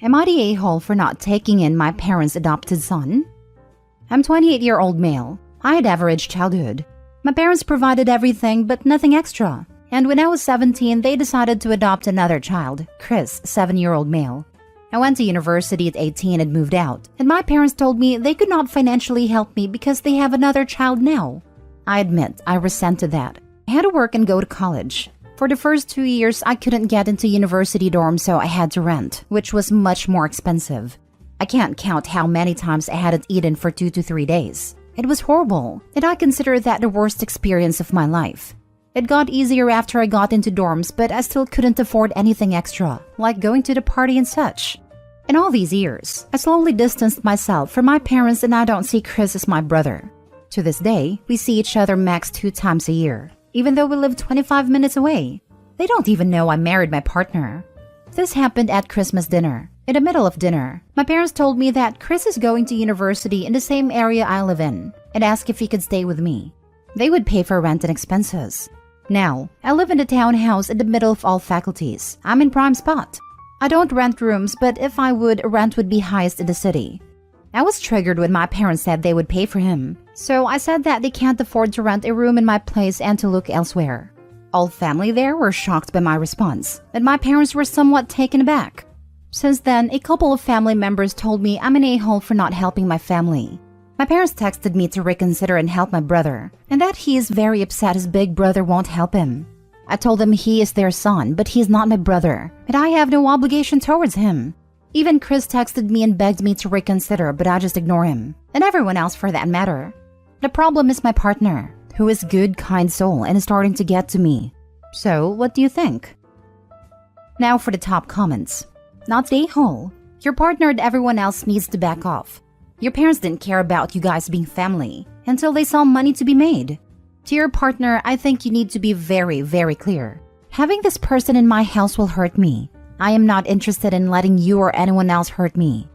Am I the a-hole for not taking in my parents' adopted son? I'm 28-year-old male. I had average childhood. My parents provided everything but nothing extra. And when I was 17, they decided to adopt another child, Chris, 7-year-old male. I went to university at 18 and moved out, and my parents told me they could not financially help me because they have another child now. I admit I resented that. I had to work and go to college. For the first 2 years, I couldn't get into university dorms, so I had to rent, which was much more expensive. I can't count how many times I hadn't eaten for 2 to 3 days. It was horrible, and I consider that the worst experience of my life. It got easier after I got into dorms, but I still couldn't afford anything extra, like going to the party and such. In all these years, I slowly distanced myself from my parents, and I don't see Chris as my brother. To this day, we see each other max 2 times a year, even though we live 25 minutes away. They don't even know I married my partner. This happened at Christmas dinner. In the middle of dinner, my parents told me that Chris is going to university in the same area I live in and asked if he could stay with me. They would pay for rent and expenses. Now, I live in a townhouse in the middle of all faculties. I'm in prime spot. I don't rent rooms, but if I would, rent would be highest in the city. I was triggered when my parents said they would pay for him. So I said that they can't afford to rent a room in my place and to look elsewhere. All family there were shocked by my response, and my parents were somewhat taken aback. Since then, a couple of family members told me I'm an a-hole for not helping my family. My parents texted me to reconsider and help my brother, and that he is very upset his big brother won't help him. I told them he is their son, but he is not my brother, and I have no obligation towards him. Even Chris texted me and begged me to reconsider, but I just ignore him, and everyone else for that matter. The problem is my partner, who is good, kind soul and is starting to get to me. So, what do you think? Now for the top comments. Not the a-hole. Your partner and everyone else needs to back off. Your parents didn't care about you guys being family until they saw money to be made. To your partner, I think you need to be very, very clear. Having this person in my house will hurt me. I am not interested in letting you or anyone else hurt me.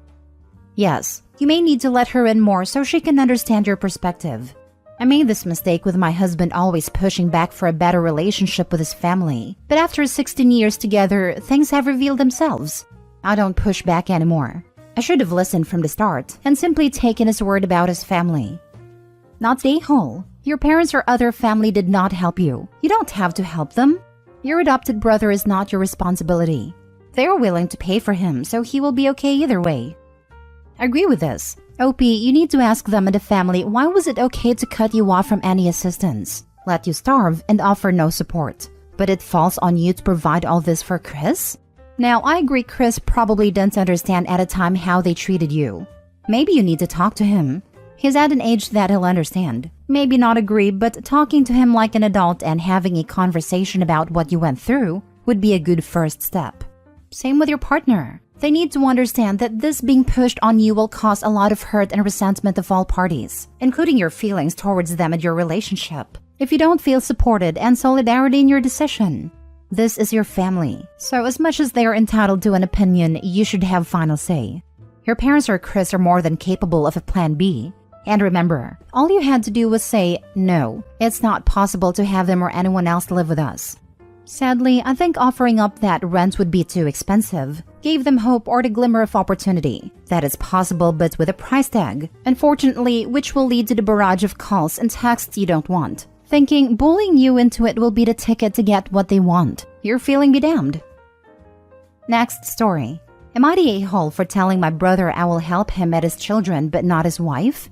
Yes, you may need to let her in more so she can understand your perspective. I made this mistake with my husband always pushing back for a better relationship with his family. But after 16 years together, things have revealed themselves. I don't push back anymore. I should have listened from the start and simply taken his word about his family. Not the a-hole. Your parents or other family did not help you. You don't have to help them. Your adopted brother is not your responsibility. They are willing to pay for him, so he will be okay either way. I agree with this. OP, you need to ask them and the family why was it okay to cut you off from any assistance, let you starve, and offer no support. But it falls on you to provide all this for Chris? Now, I agree Chris probably didn't understand at a time how they treated you. Maybe you need to talk to him. He's at an age that he'll understand. Maybe not agree, but talking to him like an adult and having a conversation about what you went through would be a good first step. Same with your partner. They need to understand that this being pushed on you will cause a lot of hurt and resentment of all parties, including your feelings towards them and your relationship, if you don't feel supported and solidarity in your decision. This is your family, so as much as they are entitled to an opinion, you should have final say. Your parents or Chris are more than capable of a plan B. And remember, all you had to do was say, no, it's not possible to have them or anyone else live with us. Sadly, I think offering up that rent would be too expensive gave them hope or the glimmer of opportunity. That is possible, but with a price tag, unfortunately, which will lead to the barrage of calls and texts you don't want. Thinking bullying you into it will be the ticket to get what they want. You're feeling be damned. Next story. Am I the a-hole for telling my brother I will help him at his children but not his wife?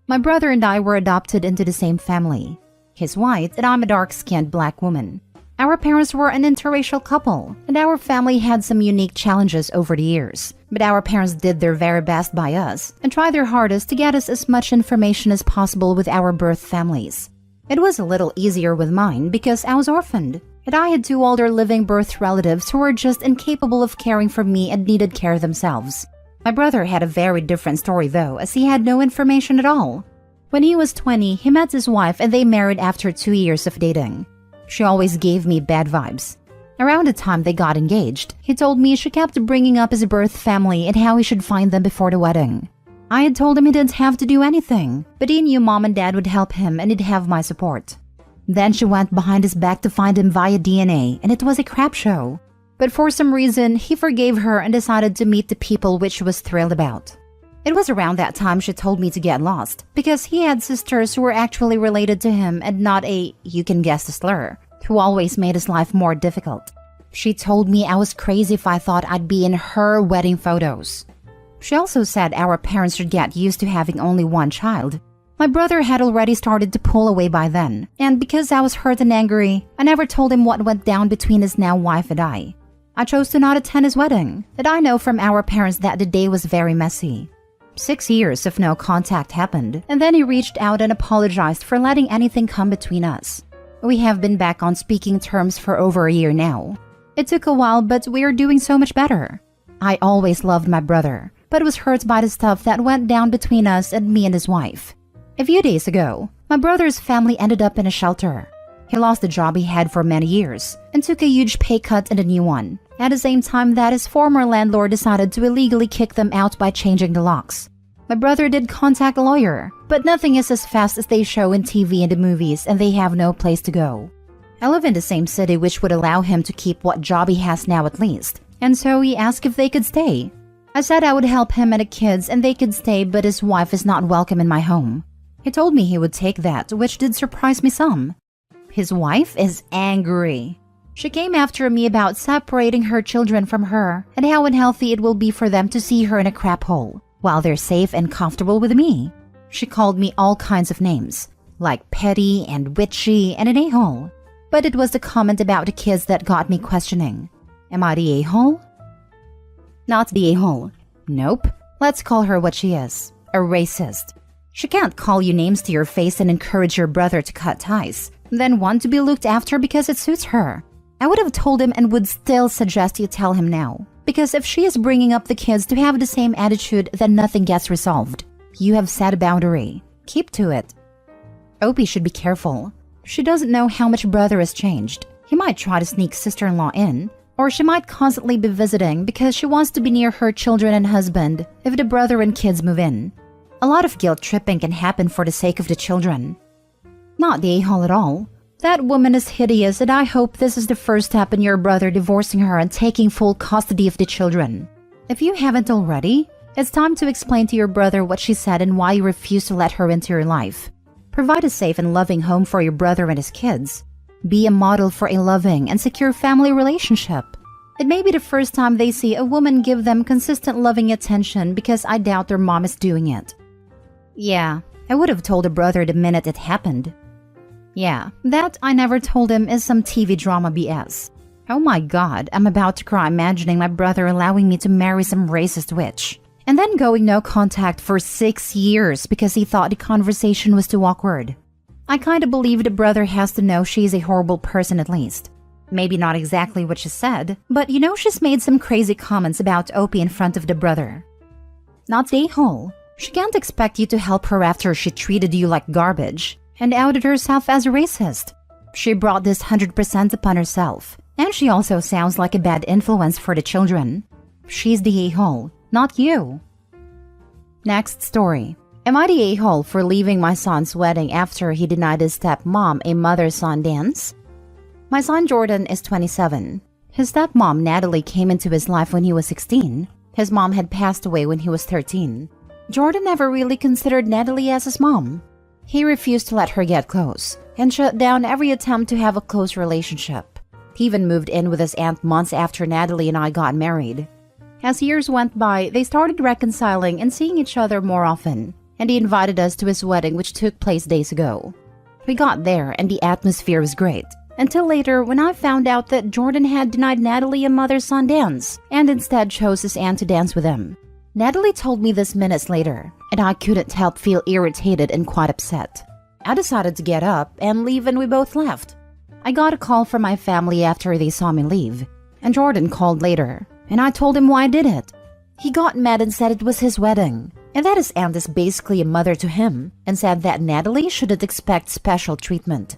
My brother and I were adopted into the same family. He's white and I'm a dark-skinned black woman. Our parents were an interracial couple, and our family had some unique challenges over the years. But our parents did their very best by us and tried their hardest to get us as much information as possible with our birth families. It was a little easier with mine because I was orphaned, and I had 2 older living birth relatives who were just incapable of caring for me and needed care themselves. My brother had a very different story though, as he had no information at all. When he was 20, he met his wife and they married after 2 years of dating. She always gave me bad vibes. Around the time they got engaged, he told me she kept bringing up his birth family and how he should find them before the wedding. I had told him he didn't have to do anything, but he knew mom and dad would help him and he'd have my support. Then she went behind his back to find him via DNA, and it was a crap show. But for some reason, he forgave her and decided to meet the people, which she was thrilled about. It was around that time she told me to get lost, because he had sisters who were actually related to him and not a, you can guess the slur, who always made his life more difficult. She told me I was crazy if I thought I'd be in her wedding photos. She also said our parents should get used to having only one child. My brother had already started to pull away by then, and because I was hurt and angry, I never told him what went down between his now wife and I. I chose to not attend his wedding, and I know from our parents that the day was very messy. 6 years of no contact happened, and then he reached out and apologized for letting anything come between us. We have been back on speaking terms for over a year now. It took a while, but we are doing so much better. I always loved my brother, but was hurt by the stuff that went down between us and me and his wife. A few days ago, my brother's family ended up in a shelter. He lost the job he had for many years and took a huge pay cut and a new one, at the same time that his former landlord decided to illegally kick them out by changing the locks. My brother did contact a lawyer, but nothing is as fast as they show in TV and the movies, and they have no place to go. I live in the same city, which would allow him to keep what job he has now at least, and so he asked if they could stay. I said I would help him and the kids and they could stay, but his wife is not welcome in my home. He told me he would take that, which did surprise me some. His wife is angry. She came after me about separating her children from her and how unhealthy it will be for them to see her in a crap hole, while they're safe and comfortable with me. She called me all kinds of names, like petty and witchy and an a-hole. But it was the comment about the kids that got me questioning. Am I the a-hole? Not the a-hole. Nope. Let's call her what she is. A racist. She can't call you names to your face and encourage your brother to cut ties, then want to be looked after because it suits her. I would have told him and would still suggest you tell him now, because if she is bringing up the kids to have the same attitude, then nothing gets resolved. You have set a boundary. Keep to it. Opie should be careful. She doesn't know how much brother has changed. He might try to sneak sister-in-law in, or she might constantly be visiting because she wants to be near her children and husband if the brother and kids move in. A lot of guilt tripping can happen for the sake of the children. Not the a-hole at all. That woman is hideous, and I hope this is the first step in your brother divorcing her and taking full custody of the children. If you haven't already, it's time to explain to your brother what she said and why you refuse to let her into your life. Provide a safe and loving home for your brother and his kids. Be a model for a loving and secure family relationship. It may be the first time they see a woman give them consistent loving attention, because I doubt their mom is doing it. Yeah, I would have told a brother the minute it happened. Yeah, that I never told him is some TV drama BS. Oh my god, I'm about to cry imagining my brother allowing me to marry some racist witch. And then going no contact for 6 years because he thought the conversation was too awkward. I kinda believe the brother has to know she's a horrible person at least. Maybe not exactly what she said, but you know she's made some crazy comments about Opie in front of the brother. Not the a-hole. She can't expect you to help her after she treated you like garbage and outed herself as a racist. She brought this 100% upon herself, and she also sounds like a bad influence for the children. She's the a-hole, not you. Next story. Am I the a-hole for leaving my son's wedding after he denied his stepmom a mother-son dance? My son Jordan is 27. His stepmom Natalie came into his life when he was 16. His mom had passed away when he was 13. Jordan never really considered Natalie as his mom. He refused to let her get close and shut down every attempt to have a close relationship. He even moved in with his aunt months after Natalie and I got married. As years went by, they started reconciling and seeing each other more often, and he invited us to his wedding, which took place days ago. We got there and the atmosphere was great, until later when I found out that Jordan had denied Natalie a mother-son dance and instead chose his aunt to dance with him. Natalie told me this minutes later, and I couldn't help feel irritated and quite upset. I decided to get up and leave, and we both left. I got a call from my family after they saw me leave, and Jordan called later, and I told him why I did it. He got mad and said it was his wedding, and that his aunt is basically a mother to him, and said that Natalie shouldn't expect special treatment.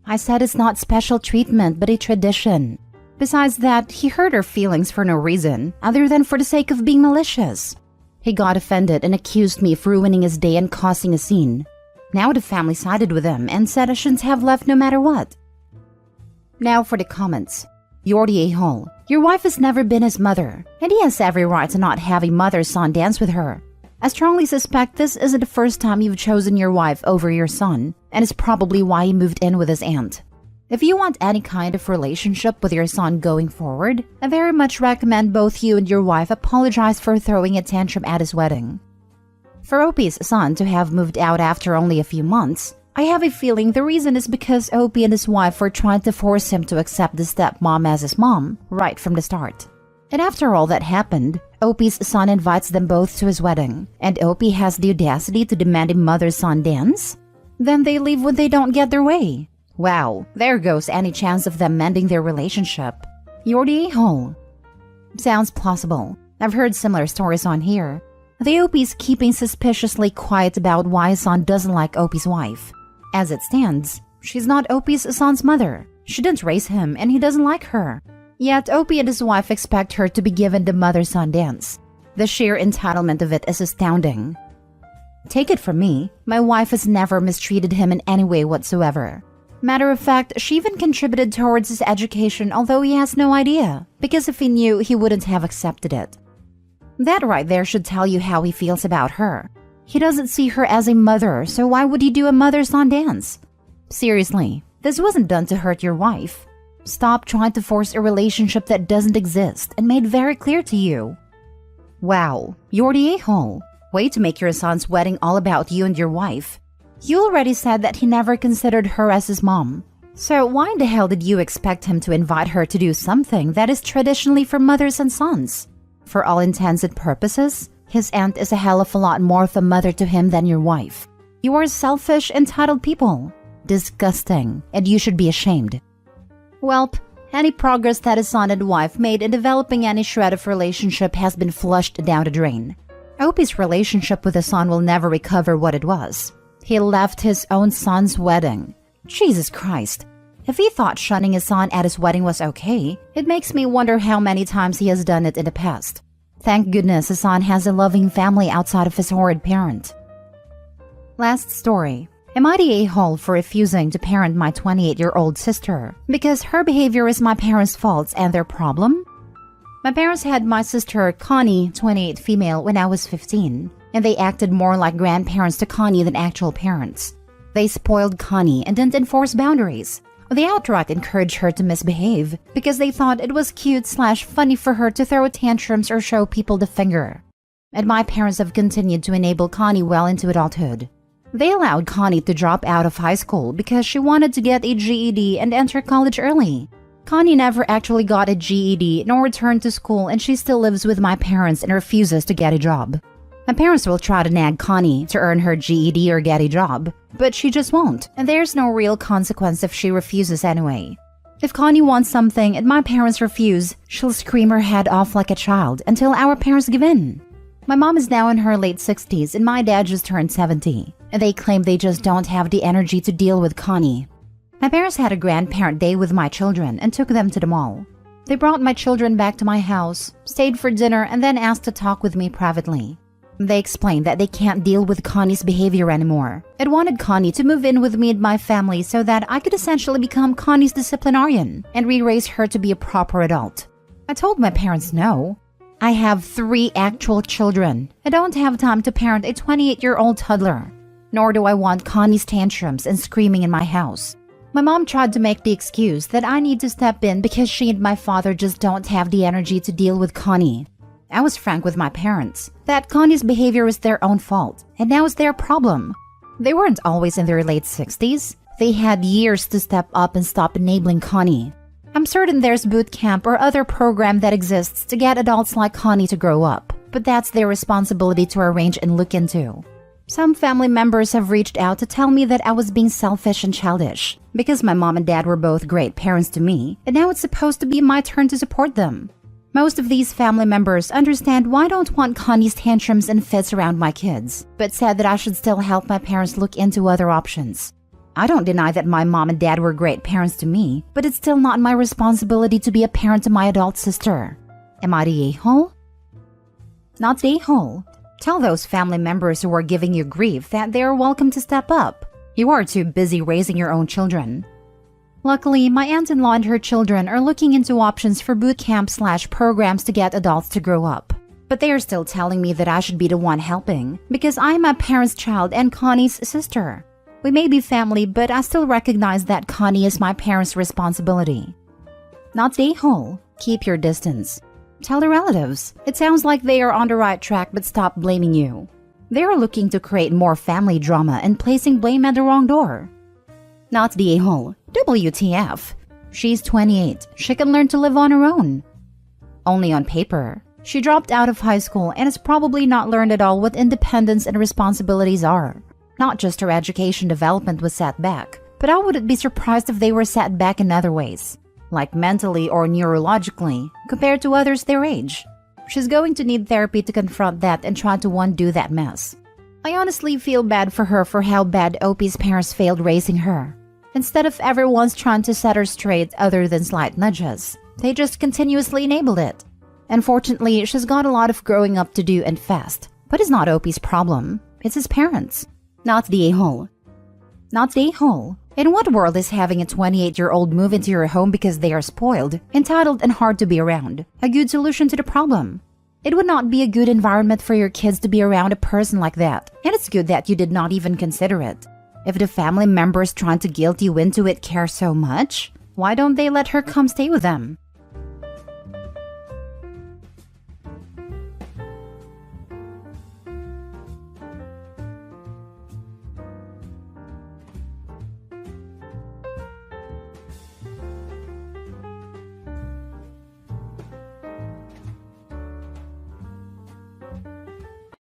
I said it's not special treatment, but a tradition. Besides that, he hurt her feelings for no reason, other than for the sake of being malicious. He got offended and accused me of ruining his day and causing a scene. Now the family sided with him and said I shouldn't have left no matter what. Now for the comments. You're the a-hole. Your wife has never been his mother, and he has every right to not have a mother-son dance with her. I strongly suspect this isn't the first time you've chosen your wife over your son, and it's probably why he moved in with his aunt. If you want any kind of relationship with your son going forward, I very much recommend both you and your wife apologize for throwing a tantrum at his wedding. For Opie's son to have moved out after only a few months, I have a feeling the reason is because Opie and his wife were trying to force him to accept the stepmom as his mom right from the start. And after all that happened, Opie's son invites them both to his wedding, and Opie has the audacity to demand a mother-son dance? Then they leave when they don't get their way. Wow, there goes any chance of them mending their relationship. You're the a-hole. Sounds plausible. I've heard similar stories on here. The Opie's keeping suspiciously quiet about why his son doesn't like Opie's wife. As it stands, she's not Opie's son's mother. She didn't raise him and he doesn't like her. Yet Opie and his wife expect her to be given the mother-son dance. The sheer entitlement of it is astounding. Take it from me, my wife has never mistreated him in any way whatsoever. Matter of fact, she even contributed towards his education, although he has no idea, because if he knew, he wouldn't have accepted it. That right there should tell you how he feels about her. He doesn't see her as a mother, so why would he do a mother-son dance? Seriously, this wasn't done to hurt your wife. Stop trying to force a relationship that doesn't exist and made very clear to you. Wow, you're the a-hole. Way to make your son's wedding all about you and your wife. You already said that he never considered her as his mom. So why in the hell did you expect him to invite her to do something that is traditionally for mothers and sons? For all intents and purposes, his aunt is a hell of a lot more of a mother to him than your wife. You are selfish, entitled people. Disgusting, and you should be ashamed. Welp, any progress that his son and wife made in developing any shred of relationship has been flushed down the drain. Opie's relationship with his son will never recover what it was. He left his own son's wedding. Jesus Christ. If he thought shunning his son at his wedding was okay, it makes me wonder how many times he has done it in the past. Thank goodness his son has a loving family outside of his horrid parent. Last story. Am I the a-hole for refusing to parent my 28-year-old sister because her behavior is my parents' faults and their problem? My parents had my sister Connie, 28 female, when I was 15. And they acted more like grandparents to Connie than actual parents. They spoiled Connie and didn't enforce boundaries. They outright encouraged her to misbehave because they thought it was cute/funny for her to throw tantrums or show people the finger. And my parents have continued to enable Connie well into adulthood. They allowed Connie to drop out of high school because she wanted to get a GED and enter college early. Connie never actually got a GED nor returned to school, and she still lives with my parents and refuses to get a job. My parents will try to nag Connie to earn her GED or get a job, but she just won't, and there's no real consequence if she refuses anyway. If Connie wants something and my parents refuse, she'll scream her head off like a child until our parents give in. My mom is now in her late 60s and my dad just turned 70, and they claim they just don't have the energy to deal with Connie. My parents had a grandparent day with my children and took them to the mall. They brought my children back to my house, stayed for dinner, and then asked to talk with me privately. They explained that they can't deal with Connie's behavior anymore and wanted Connie to move in with me and my family so that I could essentially become Connie's disciplinarian and re-raise her to be a proper adult. I told my parents no. I have 3 actual children. I don't have time to parent a 28-year-old toddler. Nor do I want Connie's tantrums and screaming in my house. My mom tried to make the excuse that I need to step in because she and my father just don't have the energy to deal with Connie. I was frank with my parents that Connie's behavior is their own fault, and now it's their problem. They weren't always in their late 60s. They had years to step up and stop enabling Connie. I'm certain there's boot camp or other program that exists to get adults like Connie to grow up, but that's their responsibility to arrange and look into. Some family members have reached out to tell me that I was being selfish and childish because my mom and dad were both great parents to me, and now it's supposed to be my turn to support them. Most of these family members understand why I don't want Connie's tantrums and fits around my kids, but said that I should still help my parents look into other options. I don't deny that my mom and dad were great parents to me, but it's still not my responsibility to be a parent to my adult sister. Am I the a-hole? Not the a-hole. Tell those family members who are giving you grief that they are welcome to step up. You are too busy raising your own children. Luckily, my aunt-in-law and her children are looking into options for boot camp/programs to get adults to grow up. But they are still telling me that I should be the one helping because I'm my parents' child and Connie's sister. We may be family, but I still recognize that Connie is my parents' responsibility. Not the a-hole. Keep your distance. Tell the relatives. It sounds like they are on the right track, but stop blaming you. They are looking to create more family drama and placing blame at the wrong door. Not the a-hole. WTF. She's 28. She can learn to live on her own. Only on paper. She dropped out of high school and has probably not learned at all what independence and responsibilities are. Not just her education development was set back, but I wouldn't be surprised if they were set back in other ways, like mentally or neurologically, compared to others their age. She's going to need therapy to confront that and try to undo that mess. I honestly feel bad for her for how bad Opie's parents failed raising her. Instead of everyone's trying to set her straight other than slight nudges, they just continuously enabled it. Unfortunately, she's got a lot of growing up to do and fast, but it's not Opie's problem. It's his parents. Not the a-hole. Not the a-hole. In what world is having a 28-year-old move into your home because they are spoiled, entitled, and hard to be around a good solution to the problem? It would not be a good environment for your kids to be around a person like that, and it's good that you did not even consider it. If the family members trying to guilt you into it care so much, why don't they let her come stay with them?